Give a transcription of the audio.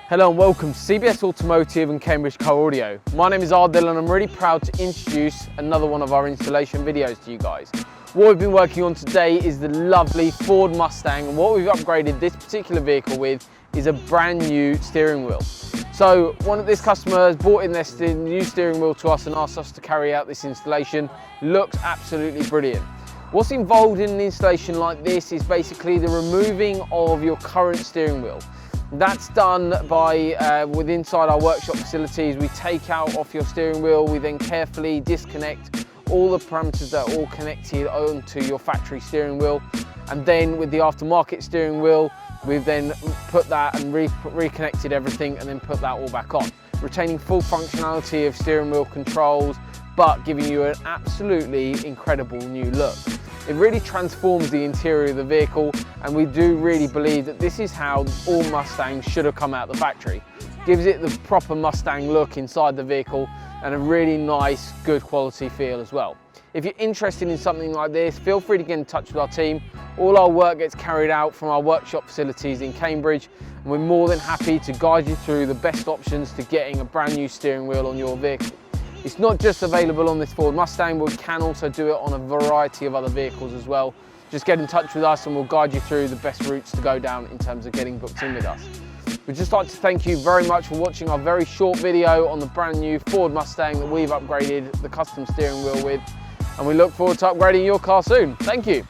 Hello and welcome to CBS Automotive and Cambridge Car Audio. My name is Ardil and I'm really proud to introduce another one of our installation videos to you guys. What we've been working on today is the lovely Ford Mustang, and what we've upgraded this particular vehicle with is a brand new steering wheel. So this customer has brought in their new steering wheel to us and asked us to carry out this installation. Looks absolutely brilliant. What's involved in an installation like this is basically the removing of your current steering wheel. That's done by inside our workshop facilities. We take out off your steering wheel, we then carefully disconnect all the parameters that are all connected onto your factory steering wheel, and then with the aftermarket steering wheel we've then put that and reconnected everything and then put that all back on, retaining full functionality of steering wheel controls but giving you an absolutely incredible new look. It really transforms the interior of the vehicle, and we do really believe that this is how all Mustangs should have come out of the factory. Gives it the proper Mustang look inside the vehicle and a really nice, good quality feel as well. If you're interested in something like this, feel free to get in touch with our team. All our work gets carried out from our workshop facilities in Cambridge, and we're more than happy to guide you through the best options to getting a brand new steering wheel on your vehicle. It's not just available on this Ford Mustang, but we can also do it on a variety of other vehicles as well. Just get in touch with us and we'll guide you through the best routes to go down in terms of getting booked in with us. We'd just like to thank you very much for watching our very short video on the brand new Ford Mustang that we've upgraded the custom steering wheel with, and we look forward to upgrading your car soon. Thank you.